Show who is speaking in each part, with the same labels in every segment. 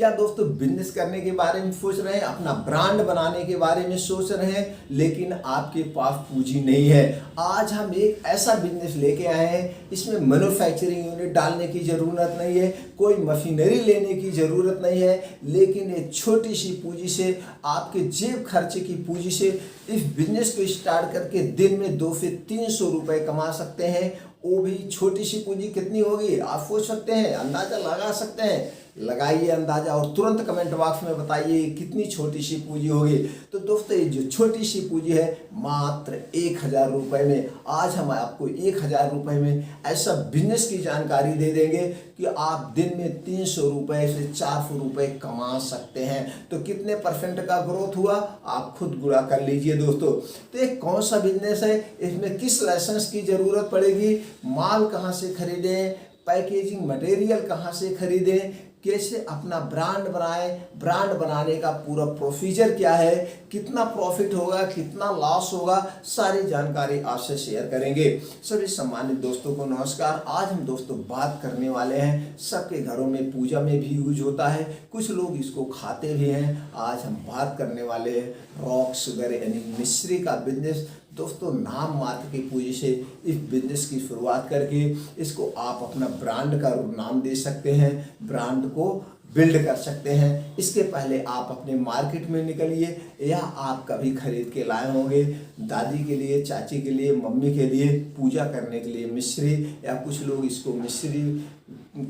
Speaker 1: क्या दोस्तों बिजनेस करने के बारे में सोच रहे हैं, अपना ब्रांड बनाने के बारे में सोच रहे हैं, लेकिन आपके पास पूंजी नहीं है? आज हम एक ऐसा बिजनेस लेके आए हैं, इसमें मैन्युफैक्चरिंग यूनिट डालने की ज़रूरत नहीं है, कोई मशीनरी लेने की ज़रूरत नहीं है, लेकिन एक छोटी सी पूंजी से, आपके जेब खर्चे की पूंजी से इस बिजनेस को स्टार्ट करके दिन में 200 से 300 रुपये कमा सकते हैं। वो भी छोटी सी पूंजी कितनी होगी आप सोच सकते हैं, अंदाजा लगा सकते हैं? लगाइए अंदाजा और तुरंत कमेंट बॉक्स में बताइए कितनी छोटी सी पूंजी होगी। तो दोस्तों ये जो छोटी सी पूंजी है मात्र 1000 रुपये में, आज हम आपको 1000 रुपये में ऐसा बिजनेस की जानकारी दे देंगे कि आप दिन में 300 रुपये से 400 रुपये कमा सकते हैं। तो कितने परसेंट का ग्रोथ हुआ आप खुद गुणा कर लीजिए दोस्तों। तो ये कौन सा बिजनेस है, इसमें किस लाइसेंस की ज़रूरत पड़ेगी, माल कहाँ से खरीदें, पैकेजिंग मटेरियल कहाँ से खरीदें, कैसे अपना ब्रांड बनाएं, ब्रांड बनाने का पूरा प्रोसीजर क्या है, कितना प्रॉफिट होगा, कितना लॉस होगा, सारी जानकारी आपसे शेयर करेंगे। सभी सम्मानित दोस्तों को नमस्कार। आज हम दोस्तों बात करने वाले हैं, सबके घरों में पूजा में भी यूज होता है, कुछ लोग इसको खाते भी हैं। आज हम बात करने वाले हैं रॉक शुगर यानी मिश्री का बिजनेस। दोस्तों नाम मात्र की पूंजी से इस बिजनेस की शुरुआत करके इसको आप अपना ब्रांड का नाम दे सकते हैं, ब्रांड को बिल्ड कर सकते हैं। इसके पहले आप अपने मार्केट में निकलिए, या आप कभी खरीद के लाए होंगे दादी के लिए, चाची के लिए, मम्मी के लिए पूजा करने के लिए मिश्री, या कुछ लोग इसको मिश्री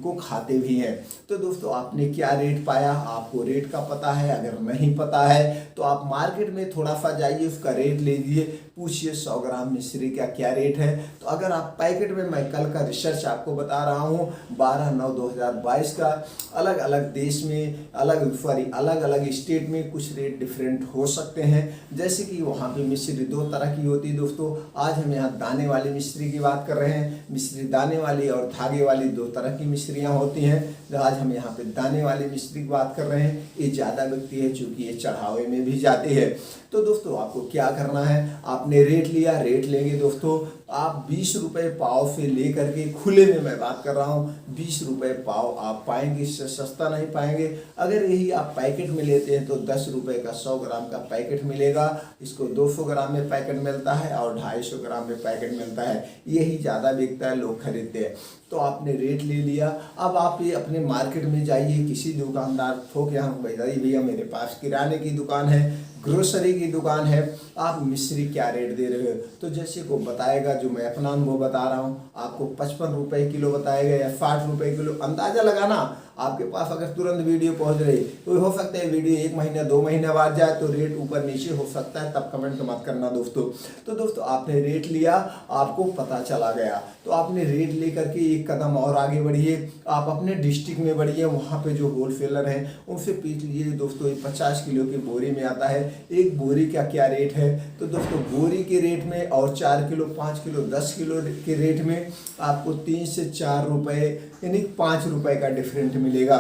Speaker 1: को खाते भी हैं। तो दोस्तों आपने क्या रेट पाया, आपको रेट का पता है? अगर नहीं पता है तो आप मार्केट में थोड़ा सा जाइए, उसका रेट ले लीजिए, पूछिए 100 ग्राम मिश्री का क्या रेट है। तो अगर आप पैकेट में, मैं कल का रिसर्च आपको बता रहा हूँ 12/9/2022 का, अलग अलग देश में अलग अलग स्टेट में कुछ रेट डिफरेंट हो सकते हैं। जैसे कि वहाँ पे मिश्री 2 तरह की होती है दोस्तों। आज हम यहाँ दाने वाली मिश्री की बात कर रहे हैं। मिश्री दाने वाली और धागे वाली 2 तरह की मिश्रियाँ होती हैं। आज हम यहाँ पे दाने वाली मिश्री की बात कर रहे हैं। ये ज़्यादा बिकती है चूँकि ये चढ़ावे में भी जाती है। तो दोस्तों आपको क्या करना है, आपने रेट लिया, रेट लेंगे दोस्तों आप 20 रुपये पाव से लेकर के, खुले में मैं बात कर रहा हूँ, 20 रुपये पाव आप पाएंगे, इससे सस्ता नहीं पाएंगे। अगर यही आप पैकेट में लेते हैं तो 10 रुपये का 100 ग्राम का पैकेट मिलेगा। इसको 200 ग्राम में पैकेट मिलता है और 250 ग्राम में पैकेट मिलता है, यही ज़्यादा बिकता है, लोग खरीदते हैं। तो आपने रेट ले लिया, अब आप ये अपने मार्केट में जाइए, किसी दुकानदार थोक, यहाँ बताइए भैया मेरे पास किराने की दुकान है, ग्रोसरी की दुकान है, आप मिश्री क्या रेट दे रहे हो? तो जैसे को बताएगा, जो मैं अपना अनुभव बता रहा हूँ, आपको 55 रुपये किलो बताएगा या 60 रुपये किलो। अंदाज़ा लगाना, आपके पास अगर तुरंत वीडियो पहुंच रही तो हो सकता है वीडियो 1 महीना 2 महीने बाद जाए तो रेट ऊपर नीचे हो सकता है, तब कमेंट मत करना दोस्तों। तो दोस्तों आपने रेट लिया, आपको पता चला गया, तो आपने रेट लेकर के एक कदम और आगे बढ़िए, आप अपने डिस्ट्रिक्ट में बढ़िए, वहाँ पे जो होलसेलर हैं उनसे पूछ लीजिए दोस्तों, ये 50 किलो की बोरी में आता है, एक बोरी का क्या रेट है? तो दोस्तों बोरी के रेट में और 4 किलो, 5 किलो, 10 किलो के रेट में आपको 3 से 4 रुपये यानी 5 रुपये का डिफरेंट मिलेगा।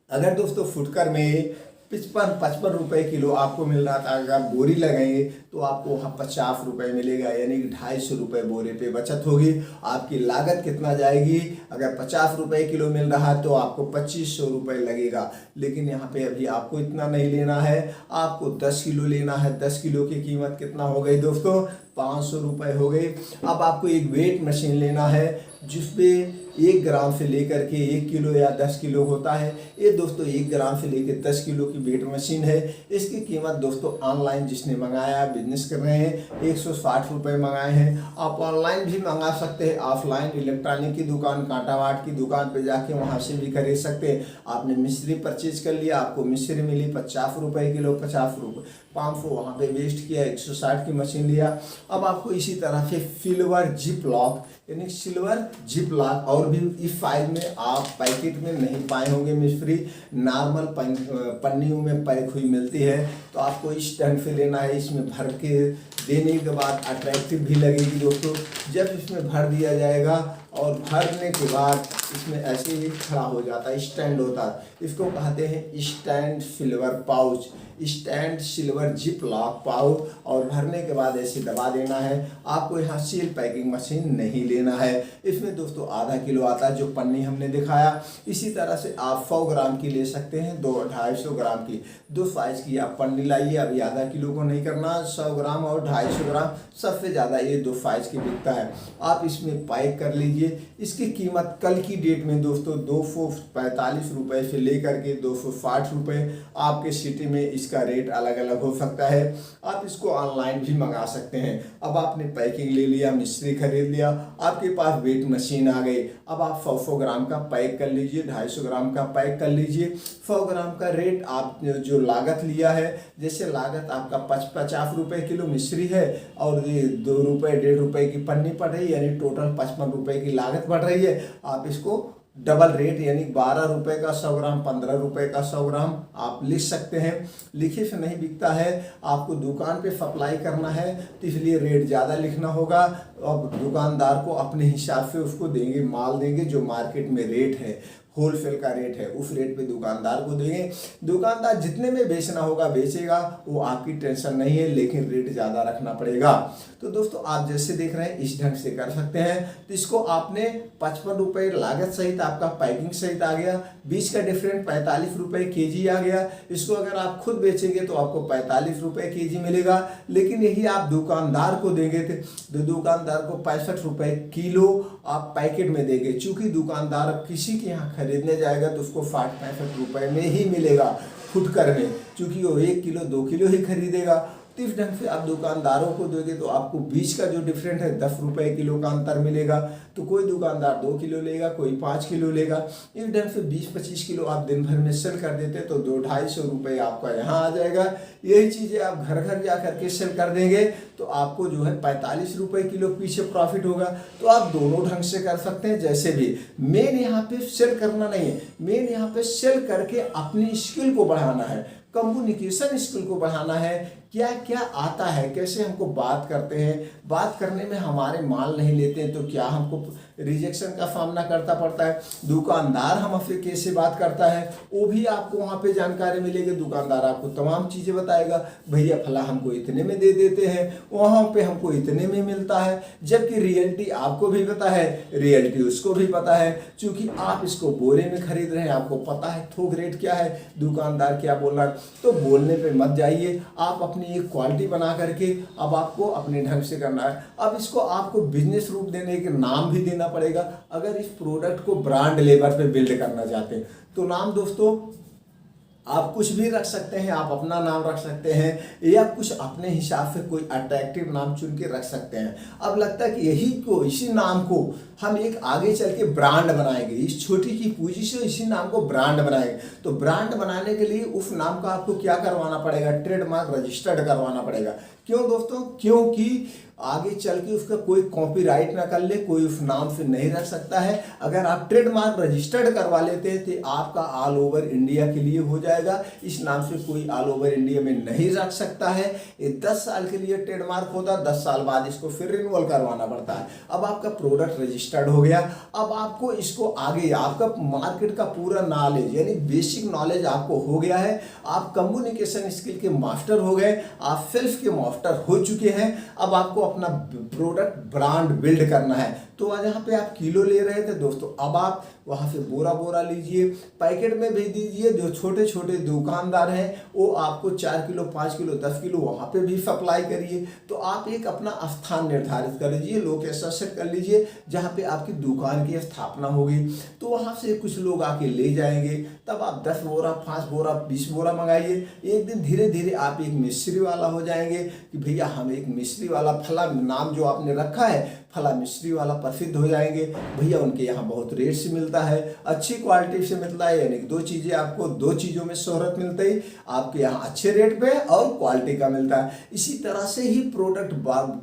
Speaker 1: अगर दोस्तों फुटकर में 55 रुपये किलो आपको मिल रहा था, अगर बोरी लगाएंगे तो आपको वहाँ 50 रुपये मिलेगा, यानी कि 250 रुपये बोरे पे बचत होगी। आपकी लागत कितना जाएगी? अगर 50 रुपये किलो मिल रहा है तो आपको 2500 रुपये लगेगा, लेकिन यहाँ पे अभी आपको इतना नहीं लेना है, आपको 10 किलो लेना है। 10 किलो की कीमत कितना हो गई दोस्तों? 500 रुपये हो गई। अब आपको एक वेट मशीन लेना है जिसपे 1 ग्राम से लेकर के 1 किलो या 10 किलो होता है। ये दोस्तों 1 ग्राम से लेकर 10 किलो की वेट मशीन है। इसकी कीमत दोस्तों ऑनलाइन जिसने मंगाया, बिजनेस कर रहे हैं, 160 रुपये मंगाए हैं। आप ऑनलाइन भी मंगा सकते हैं, ऑफलाइन इलेक्ट्रॉनिक की दुकान, कांटावाट की दुकान पे जाके वहाँ से भी खरीद सकते हैं। आपने मिश्री परचेज कर लिया, आपको मिश्री मिली 50 रुपये किलो, 50 रुपये 500 वहाँ पे वेस्ट किया, 160 की मशीन लिया। अब आपको इसी तरह से सिल्वर जिप लॉक यानी सिल्वर जिप लॉक, और भी इस फाइल में आप पैकेट में नहीं पाए होंगे मिश्री, नॉर्मल पन्नियों में पैक हुई मिलती है। तो आपको इस ढंग से लेना है, इसमें भर के देने के बाद अट्रैक्टिव भी लगेगी दोस्तों। जब इसमें भर दिया जाएगा और भरने के बाद इसमें ऐसे ही खड़ा हो जाता है, स्टैंड होता है। इसको कहते हैं stand silver pouch, stand silver zip lock pouch. और भरने के बाद ऐसे दबा देना है। आपको यहाँ सील पैकिंग मशीन नहीं लेना है। इसमें दोस्तों आधा किलो आता है, जो पन्नी हमने दिखाया। इसी तरह से आप 100 ग्राम की ले सकते हैं, 250 ग्राम की, दो साइज की आप पन्नी लाइए। अभी आधा किलो को नहीं करना, 100 ग्राम और 250 ग्राम, सबसे ज़्यादा ये दो साइज की बिकता है। आप इसमें पैक कर लीजिए। इसकी कीमत कल की डेट में दोस्तों 245 रुपये से लेकर के 260 रुपये, आपके सिटी में इसका रेट अलग अलग हो सकता है। आप इसको ऑनलाइन भी मंगा सकते हैं। अब आपने पैकिंग ले लिया, मिश्री खरीद लिया, आपके पास वेट मशीन आ गई। अब आप 100 ग्राम का पैक कर लीजिए, 250 ग्राम का पैक कर लीजिए। 100 ग्राम का रेट आपने जो लागत लिया है, जैसे लागत आपका 50 रुपये किलो मिश्री है और ये 2 रुपये 1.5 रुपये की पन्नी पड़ रही है, यानी टोटल 55 रुपये की लागत बढ़ रही है। आप इसको डबल रेट यानी 12 रुपये का 100 ग्राम, 15 रुपये का 100 ग्राम आप लिख सकते हैं। लिखे से नहीं बिकता है, आपको दुकान पे सप्लाई करना है तो इसलिए रेट ज़्यादा लिखना होगा। अब दुकानदार को अपने हिसाब से उसको देंगे, माल देंगे जो मार्केट में रेट है, होलसेल का रेट है, उस रेट पे दुकानदार को देंगे। दुकानदार जितने में बेचना होगा बेचेगा, वो आपकी टेंशन नहीं है, लेकिन रेट ज़्यादा रखना पड़ेगा। तो दोस्तों आप जैसे देख रहे हैं इस ढंग से कर सकते हैं। तो इसको आपने 55 रुपये लागत सहित आपका पैकिंग सहित आ गया, बीच का डिफरेंट 45 रुपये केजी आ गया। इसको अगर आप खुद बेचेंगे तो आपको 45 रुपये केजी मिलेगा, लेकिन यही आप दुकानदार को देंगे तो दुकानदार को 65 रुपये किलो आप पैकेट में देंगे। चूँकि दुकानदार किसी के यहाँ खरीदने जाएगा तो उसको 60-65 रुपये में ही मिलेगा फुटकर में, क्योंकि वो 1 किलो 2 किलो ही खरीदेगा। तो इस ढंग से आप दुकानदारों को दोगे तो आपको बीच का जो डिफरेंट है 10 रुपये किलो का अंतर मिलेगा। तो कोई दुकानदार 2 किलो लेगा, कोई 5 किलो लेगा। इस ढंग से 20-25 किलो आप दिन भर में सेल कर देते तो 200-250 रुपये आपका यहाँ आ जाएगा। यही चीज़ें आप घर घर जा करके सेल कर देंगे तो आपको जो है 45 रुपये किलो पीछे प्रॉफिट होगा। तो आप दोनों ढंग से कर सकते हैं, जैसे भी। मेन यहाँ पे सेल करना नहीं है, मेन यहाँ पे सेल करके अपनी स्किल को बढ़ाना है, कम्युनिकेशन स्किल को बढ़ाना है। क्या क्या आता है, कैसे हमको बात करते हैं, बात करने में हमारे माल नहीं लेते हैं तो क्या हमको रिजेक्शन का सामना करता पड़ता है, दुकानदार हमसे कैसे बात करता है, वो भी आपको वहाँ पे जानकारी मिलेगी। दुकानदार आपको तमाम चीज़ें बताएगा, भैया फला हमको इतने में दे देते हैं, वहाँ पे हमको इतने में मिलता है। जबकि रियलिटी आपको भी पता है, रियलिटी उसको भी पता है, क्योंकि आप इसको बोरे में खरीद रहे हैं, आपको पता है थोक रेट क्या है, दुकानदार क्या बोल रहा है। तो बोलने पे मत जाइए, आप अपनी एक क्वालिटी बना करके अब आपको अपने ढंग से करना है। अब इसको आपको बिजनेस रूप देने के नाम भी देना पड़ेगा। अगर इस प्रोडक्ट को ब्रांड लेवल पे बिल्ड करना चाहते हैं तो नाम दोस्तों आप कुछ भी रख सकते हैं, आप अपना नाम रख सकते हैं या कुछ अपने हिसाब से कोई अट्रैक्टिव नाम चुन के रख सकते हैं। अब लगता है कि यही को, इसी नाम को हम एक आगे चल के ब्रांड बनाएंगे, इस छोटी की पूंजी से इसी नाम को ब्रांड बनाएंगे। तो ब्रांड बनाने के लिए उस नाम का आपको क्या करवाना पड़ेगा, ट्रेडमार्क रजिस्टर्ड करवाना पड़ेगा। क्यों दोस्तों? क्योंकि आगे चल के उसका कोई कॉपीराइट ना कर ले, कोई उस नाम से नहीं रख सकता है। अगर आप ट्रेडमार्क रजिस्टर्ड करवा लेते हैं तो आपका ऑल ओवर इंडिया के लिए हो जाएगा। इस नाम से कोई ऑल ओवर इंडिया में नहीं रख सकता है। ये 10 साल के लिए ट्रेडमार्क होता है, 10 साल बाद इसको फिर रिन्यूअल करवाना पड़ता है। अब आपका प्रोडक्ट रजिस्टर्ड हो गया। अब आपको इसको आगे आपका मार्केट का पूरा नॉलेज यानी बेसिक नॉलेज आपको हो गया है। आप कम्युनिकेशन स्किल के मास्टर हो गए, आप सेल्स के मास्टर हो चुके हैं। अब आपको अपना प्रोडक्ट ब्रांड बिल्ड करना है। तो यहाँ पे आप किलो ले रहे थे दोस्तों, अब आप वहाँ से बोरा बोरा लीजिए, पैकेट में भेज दीजिए। जो छोटे छोटे दुकानदार हैं वो आपको 4 किलो 5 किलो 10 किलो वहाँ पे भी सप्लाई करिए। तो आप एक अपना स्थान निर्धारित कर लीजिए, लोकेशन सेट कर लीजिए जहाँ पे आपकी दुकान की स्थापना होगी। तो वहाँ से कुछ लोग आके ले जाएंगे, तब आप 10 बोरा 5 बोरा 20 बोरा मंगाइए। एक दिन धीरे धीरे आप एक मिस्त्री वाला हो जाएंगे कि भैया हम एक मिस्त्री वाला, फला नाम जो आपने रखा है फला मिस्त्री वाला प्रसिद्ध हो जाएंगे। भैया उनके यहाँ बहुत रेट से मिलता है, अच्छी क्वालिटी से मिलता है, यानी दो चीज़ें आपको, दो चीज़ों में शोहरत मिलती है, आपके यहाँ अच्छे रेट पे और क्वालिटी का मिलता है। इसी तरह से ही प्रोडक्ट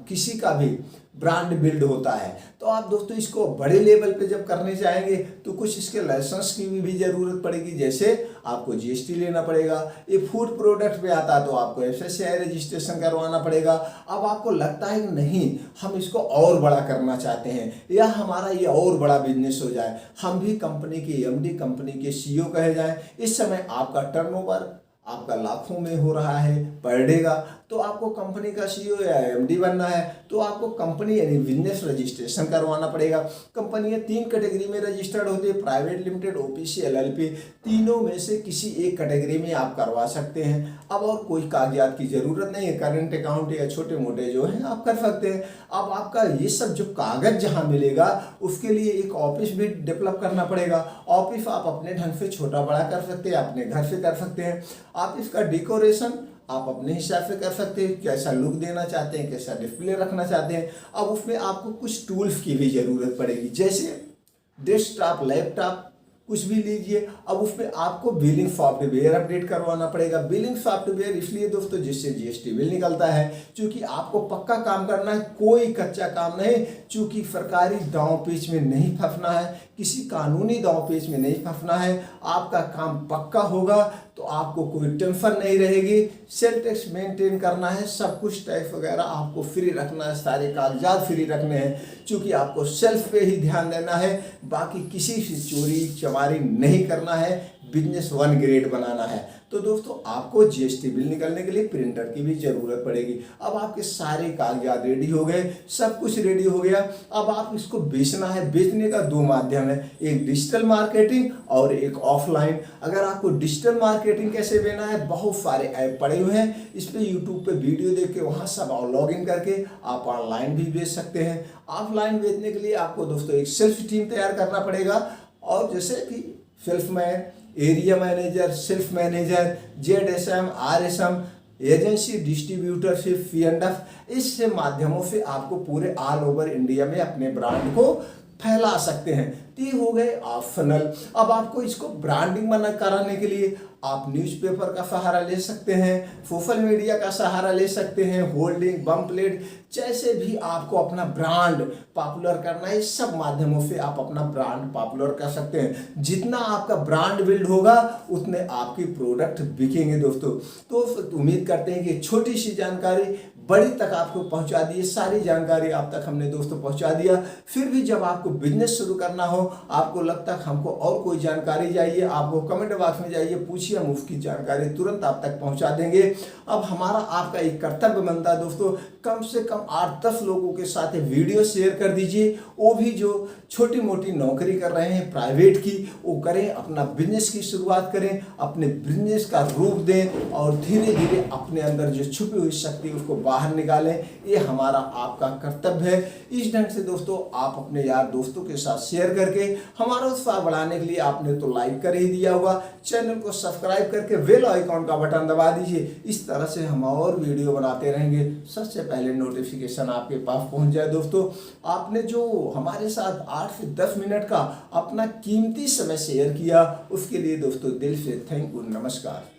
Speaker 1: किसी का भी ब्रांड बिल्ड होता है। तो आप दोस्तों इसको बड़े लेवल पे जब करने जाएंगे तो कुछ इसके लाइसेंस की भी ज़रूरत पड़ेगी, जैसे आपको जीएसटी लेना पड़ेगा। ये फूड प्रोडक्ट पे आता है तो आपको एफएससीआई रजिस्ट्रेशन करवाना पड़ेगा। अब आपको लगता है कि नहीं हम इसको और बड़ा करना चाहते हैं या हमारा ये और बड़ा बिजनेस हो जाए, हम भी कंपनी के एमडी, कंपनी के सीईओ कहे जाएं। इस समय आपका टर्नओवर आपका लाखों में हो रहा है पर डे का, तो आपको कंपनी का सीईओ या एमडी बनना है तो आपको कंपनी यानी बिजनेस रजिस्ट्रेशन करवाना पड़ेगा। कंपनियां 3 कैटेगरी में रजिस्टर्ड होती है, प्राइवेट लिमिटेड, ओपीसी, एलएलपी। तीनों में से किसी एक कैटेगरी में आप करवा सकते हैं। अब और कोई कागजात की ज़रूरत नहीं है, करंट अकाउंट या छोटे मोटे जो हैं आप कर सकते हैं। अब आपका ये सब जो कागज जहाँ मिलेगा उसके लिए एक ऑफिस भी डेवलप करना पड़ेगा। ऑफिस आप अपने ढंग से छोटा बड़ा कर सकते हैं, अपने घर से कर सकते हैं। ऑफिस का डेकोरेशन आप अपने हिसाब से कर सकते हैं, कैसा लुक देना चाहते हैं, कैसा डिस्प्ले रखना चाहते हैं। अब उसमें आपको कुछ टूल्स की भी ज़रूरत पड़ेगी, जैसे डेस्कटॉप, लैपटॉप, कुछ भी लीजिए। अब उसमें आपको बिलिंग सॉफ्टवेयर अपडेट करवाना पड़ेगा। बिलिंग सॉफ्टवेयर इसलिए दोस्तों जिससे जीएसटी बिल निकलता है, क्योंकि आपको पक्का काम करना है, कोई कच्चा काम नहीं। क्योंकि सरकारी दांव पेच में नहीं फंसना है, किसी कानूनी दांव पेच में नहीं फंसना है। आपका काम पक्का होगा तो आपको कोई टेंशन नहीं रहेगी। सेल टैक्स मेंटेन करना है, सब कुछ टैक्स वगैरह आपको फ्री रखना है, सारे कागजात फ्री रखने हैं, क्योंकि आपको सेल्फ पे ही ध्यान देना है। बाकी किसी से चोरी चमारी नहीं करना है, बिजनेस 1 ग्रेड बनाना है। तो दोस्तों आपको जीएसटी बिल निकलने के लिए प्रिंटर की भी ज़रूरत पड़ेगी। अब आपके सारे कागजात रेडी हो गए, सब कुछ रेडी हो गया। अब आप इसको बेचना है। बेचने का 2 माध्यम है, एक डिजिटल मार्केटिंग और एक ऑफलाइन। अगर आपको डिजिटल मार्केटिंग कैसे देना है, बहुत सारे ऐप पड़े हुए हैं, इस पर यूट्यूब पे वीडियो देख के वहाँ सब लॉगिन करके आप ऑनलाइन भी बेच सकते हैं। ऑफलाइन बेचने के लिए आपको दोस्तों एक सेल्फ टीम तैयार करना पड़ेगा, और जैसे कि salesman, area manager, self manager, ZSM, RSM, agency, distributorship, PNF, इस माध्यमों से आपको पूरे ऑल ओवर इंडिया में अपने ब्रांड को फैला सकते हैं। ये हो गए ऑप्शनल। अब आपको इसको ब्रांडिंग बना कराने के लिए आप न्यूज़पेपर का सहारा ले सकते हैं, सोशल मीडिया का सहारा ले सकते हैं, होल्डिंग, बम्पलेट, जैसे भी आपको अपना ब्रांड पॉपुलर करना है, सब माध्यमों से आप अपना ब्रांड पॉपुलर कर सकते हैं। जितना आपका ब्रांड बिल्ड होगा उतने आपकी प्रोडक्ट बिकेंगे दोस्तों। तो उम्मीद करते हैं कि छोटी सी जानकारी बड़ी तक आपको पहुंचा दी। सारी जानकारी आप तक हमने दोस्तों पहुंचा दिया। फिर भी जब आपको बिजनेस शुरू करना हो, आपको लगता है हमको और कोई जानकारी चाहिए, आपको कमेंट बॉक्स में जाइए, पूछिए, हम उसकी जानकारी तुरंत आप तक पहुंचा देंगे। अब हमारा आपका एक कर्तव्य बनता है दोस्तों, कम से कम 8-10 लोगों के साथ वीडियो शेयर कर दीजिए। वो भी जो छोटी मोटी नौकरी कर रहे हैं प्राइवेट की, वो करें, अपना बिजनेस की शुरुआत करें, अपने बिजनेस का रूप दें और धीरे धीरे अपने अंदर जो छुपी हुई शक्ति उसको बाहर निकालें। ये हमारा आपका कर्तव्य है। इस ढंग से दोस्तों आप अपने यार दोस्तों के साथ शेयर करके हमारा उत्साह बढ़ाने के लिए आपने तो लाइक कर ही दिया होगा, चैनल को सब्सक्राइब करके बेल आइकॉन का बटन दबा दीजिए। इस तरह से हम और वीडियो बनाते रहेंगे, सबसे पहले नोटिफिकेशन आपके पास पहुंच जाए। दोस्तों आपने जो हमारे साथ 8 से 10 मिनट का अपना कीमती समय शेयर किया, उसके लिए दोस्तों दिल से थैंक यू, नमस्कार।